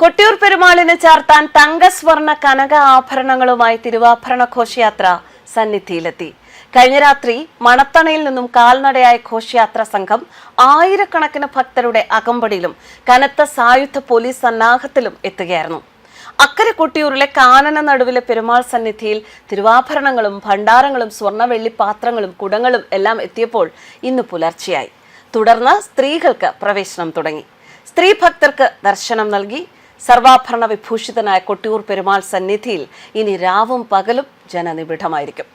കൊട്ടിയൂർ പെരുമാളിന് ചാർത്താൻ തങ്കസ്വർണ്ണ കനക ആഭരണങ്ങളുമായി തിരുവാഭരണ ഘോഷയാത്ര സന്നിധിയിലെത്തി. കഴിഞ്ഞ രാത്രി മണത്തണയിൽ നിന്നും കാൽനടയായ ഘോഷയാത്ര സംഘം ആയിരക്കണക്കിന് ഭക്തരുടെ അകമ്പടിയിലും കനത്ത സായുധ പോലീസ് സന്നാഹത്തിലും എത്തുകയായിരുന്നു. അക്കരെ കൊട്ടിയൂരിലെ കാനന നടുവിലെ പെരുമാൾ സന്നിധിയിൽ തിരുവാഭരണങ്ങളും ഭണ്ഡാരങ്ങളും സ്വർണ്ണ വെള്ളി പാത്രങ്ങളും കുടങ്ങളും എല്ലാം എത്തിയപ്പോൾ ഇന്ന് പുലർച്ചെയായി. തുടർന്ന് സ്ത്രീകൾക്ക് പ്രവേശനം തുടങ്ങി. സ്ത്രീ ഭക്തർക്ക് ദർശനം നൽകി. സർവാഭരണ വിഭൂഷിതനായ കൊട്ടിയൂർ പെരുമാൾ സന്നിധിയിൽ ഇനി രാവും പകലും ജനനിബിഡമായിരിക്കും.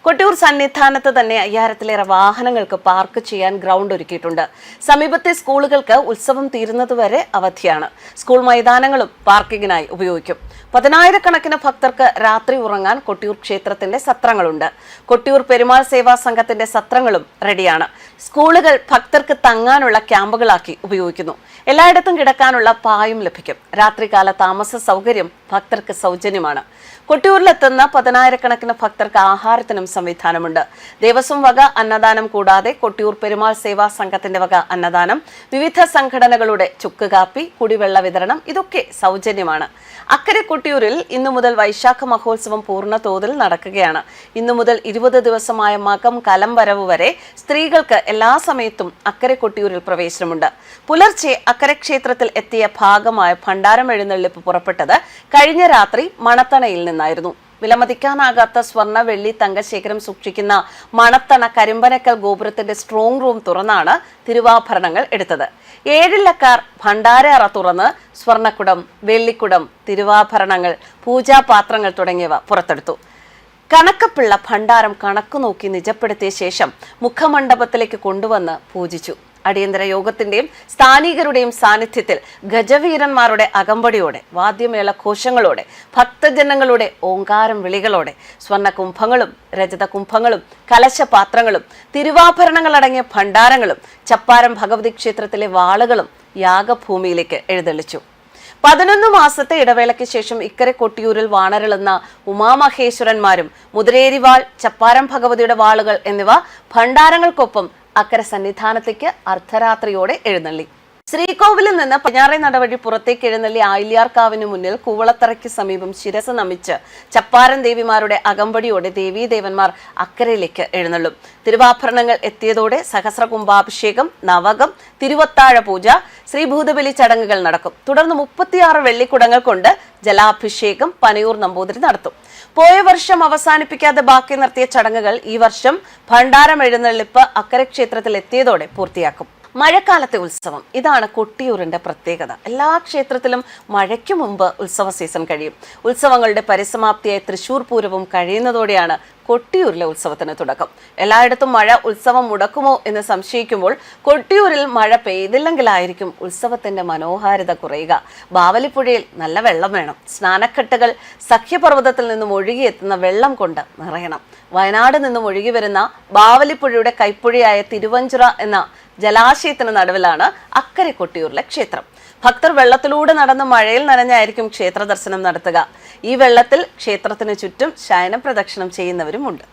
കൊട്ടിയൂർ സന്നിധാനത്ത് തന്നെ 5000-ലേറെ വാഹനങ്ങൾക്ക് പാർക്ക് ചെയ്യാൻ ഗ്രൗണ്ട് ഒരുക്കിയിട്ടുണ്ട്. സമീപത്തെ സ്കൂളുകൾക്ക് ഉത്സവം തീരുന്നതുവരെ അവധിയാണ്. സ്കൂൾ മൈതാനങ്ങളും പാർക്കിങ്ങിനായി ഉപയോഗിക്കും. 10,000-കണക്കിന് ഭക്തർക്ക് രാത്രി ഉറങ്ങാൻ കൊട്ടിയൂർ ക്ഷേത്രത്തിന്റെ സത്രങ്ങളുണ്ട്. കൊട്ടിയൂർ പെരുമാൾ സേവാ സംഘത്തിന്റെ സത്രങ്ങളും റെഡിയാണ്. സ്കൂളുകൾ ഭക്തർക്ക് തങ്ങാനുള്ള ക്യാമ്പുകളാക്കി ഉപയോഗിക്കുന്നു. എല്ലായിടത്തും കിടക്കാനുള്ള പായും ലഭിക്കും. രാത്രികാല താമസ സൗകര്യം ഭക്തർക്ക് സൗജന്യമാണ്. കൊട്ടിയൂരിലെത്തുന്ന 10,000-കണക്കിന് ഭക്തർക്ക് ആഹാരത്തിനും സംവിധാനമുണ്ട്. ദേവസ്വം വക അന്നദാനം കൂടാതെ കൊട്ടിയൂർ പെരുമാൾ സേവാ സംഘത്തിന്റെ വക അന്നദാനം, വിവിധ സംഘടനകളുടെ ചുക്ക് കാപ്പി, കുടിവെള്ള വിതരണം ഇതൊക്കെ സൗജന്യമാണ്. അക്കരെ കൊട്ടിയൂരിൽ ഇന്നു മുതൽ വൈശാഖ മഹോത്സവം പൂർണ്ണ തോതിൽ നടക്കുകയാണ്. ഇന്നു മുതൽ 20 ദിവസമായ മകം കലം വരവ് വരെ സ്ത്രീകൾക്ക് എല്ലാ സമയത്തും അക്കരെ കൊട്ടിയൂരിൽ പ്രവേശനമുണ്ട്. പുലർച്ചെ അക്കരെ ക്ഷേത്രത്തിൽ എത്തിയ ഭാഗമായ ഭണ്ഡാരം എഴുന്നള്ളിപ്പ് പുറപ്പെട്ടത് കഴിഞ്ഞ രാത്രി മണത്തണയിൽ നിന്നായിരുന്നു. വിലമതിക്കാനാകാത്ത സ്വർണ്ണ വെള്ളി തങ്കശേഖരം സൂക്ഷിക്കുന്ന മണത്തണ കരിമ്പനക്കൽ ഗോപുരത്തിന്റെ സ്ട്രോങ് റൂം തുറന്നാണ് തിരുവാഭരണങ്ങൾ എടുത്തത്. 7 ഇല്ലക്കാർ ഭണ്ഡാര തുറന്ന് സ്വർണ്ണക്കുടം, വെള്ളിക്കുടം, തിരുവാഭരണങ്ങൾ, പൂജാപാത്രങ്ങൾ തുടങ്ങിയവ പുറത്തെടുത്തു. കനക്കപ്പിള്ള ഭണ്ഡാരം കണക്കു നോക്കി നിജപ്പെടുത്തിയ ശേഷം മുഖമണ്ഡപത്തിലേക്ക് കൊണ്ടുവന്ന് പൂജിച്ചു. അടിയന്തര യോഗത്തിന്റെയും സ്ഥാനികരുടെയും സാന്നിധ്യത്തിൽ ഗജവീരന്മാരുടെ അകമ്പടിയോടെ, വാദ്യമേള ഘോഷങ്ങളോടെ, ഭക്തജനങ്ങളുടെ ഓങ്കാരം വിളികളോടെ സ്വർണ്ണ കുംഭങ്ങളും രജത കുംഭങ്ങളും കലശപാത്രങ്ങളും തിരുവാഭരണങ്ങളടങ്ങിയ ഭണ്ഡാരങ്ങളും ചപ്പാരം ഭഗവതി ക്ഷേത്രത്തിലെ വാളുകളും യാഗഭൂമിയിലേക്ക് എഴുന്നള്ളിച്ചു. 11 മാസത്തെ ഇടവേളയ്ക്ക് ശേഷം ഇക്കരെ കൊട്ടിയൂരിൽ വാണരുളുന്ന ഉമാമഹേശ്വരന്മാരും മുതിരേരിവാൾ, ചപ്പാരം ഭഗവതിയുടെ വാളുകൾ എന്നിവ ഭണ്ഡാരങ്ങൾക്കൊപ്പം അക്കരെ സന്നിധാനത്തേക്ക് അർദ്ധരാത്രിയോടെ എഴുന്നള്ളി. ശ്രീകോവിലിൽ നിന്ന് പടിഞ്ഞാറേ നടവഴി പുറത്തേക്ക് എഴുന്നള്ളി ആയില്യാർക്കാവിന് മുന്നിൽ കൂവളത്തറയ്ക്ക് സമീപം ശിരസ് നമിച്ച് ചപ്പാരൻ ദേവിമാരുടെ അകമ്പടിയോടെ ദേവീദേവന്മാർ അക്കരയിലേക്ക് എഴുന്നള്ളും. തിരുവാഭരണങ്ങൾ എത്തിയതോടെ സഹസ്രകുംഭാഭിഷേകം, നവകം, തിരുവത്താഴ പൂജ, ശ്രീഭൂതബലി ചടങ്ങുകൾ നടക്കും. തുടർന്ന് 36 വെള്ളിക്കുടങ്ങൾ കൊണ്ട് ജലാഭിഷേകം പനയൂർ നമ്പൂതിരി നടത്തും. പോയ വർഷം അവസാനിപ്പിക്കാതെ ബാക്കി നിർത്തിയ ചടങ്ങുകൾ ഈ വർഷം ഭണ്ഡാരം എഴുന്നള്ളിപ്പ് അക്കരെ ക്ഷേത്രത്തിൽ എത്തിയതോടെ പൂർത്തിയാക്കും. മഴക്കാലത്തെ ഉത്സവം, ഇതാണ് കൊട്ടിയൂരിന്റെ പ്രത്യേകത. എല്ലാ ക്ഷേത്രത്തിലും മഴയ്ക്ക് മുമ്പ് ഉത്സവ സീസൺ കഴിയും. ഉത്സവങ്ങളുടെ പരിസമാപ്തിയായി തൃശൂർ പൂരവും കഴിയുന്നതോടെയാണ് കൊട്ടിയൂരിലെ ഉത്സവത്തിന് തുടക്കം. എല്ലായിടത്തും മഴ ഉത്സവം മുടക്കുമോ എന്ന് സംശയിക്കുമ്പോൾ കൊട്ടിയൂരിൽ മഴ പെയ്തില്ലെങ്കിലായിരിക്കും ഉത്സവത്തിന്റെ മനോഹാരിത കുറയുക. ബാവലിപ്പുഴയിൽ നല്ല വെള്ളം വേണം. സ്നാനക്കെട്ടുകൾ സഖ്യപർവ്വതത്തിൽ നിന്നും ഒഴുകിയെത്തുന്ന വെള്ളം കൊണ്ട് നിറയണം. വയനാട് നിന്നും ഒഴുകി വരുന്ന ബാവലിപ്പുഴയുടെ കൈപ്പുഴയായ തിരുവഞ്ചിറ എന്ന ജലാശയത്തിന് നടുവിലാണ് അക്കരെ കൊട്ടിയൂരിലെ ക്ഷേത്രം. ഭക്തർ വെള്ളത്തിലൂടെ നടന്ന് മഴയിൽ നനഞ്ഞായിരിക്കും ക്ഷേത്ര ദർശനം നടത്തുക. ഈ വെള്ളത്തിൽ ക്ഷേത്രത്തിന് ചുറ്റും ശയന പ്രദക്ഷിണം ചെയ്യുന്നവരുമുണ്ട്.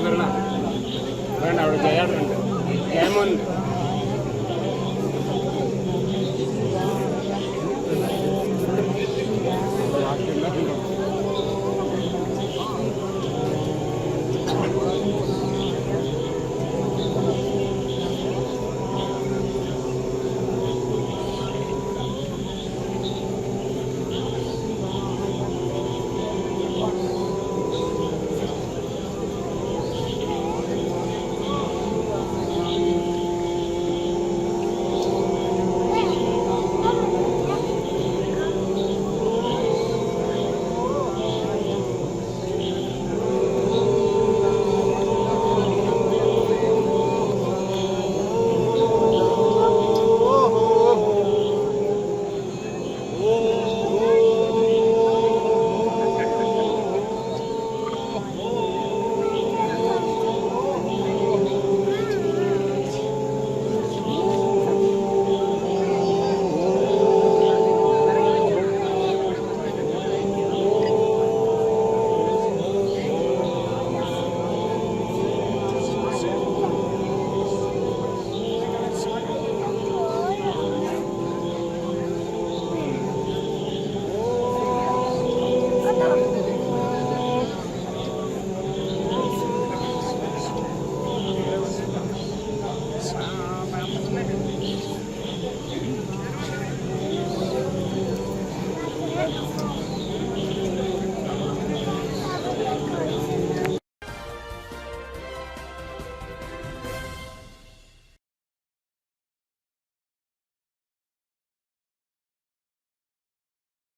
Gracias.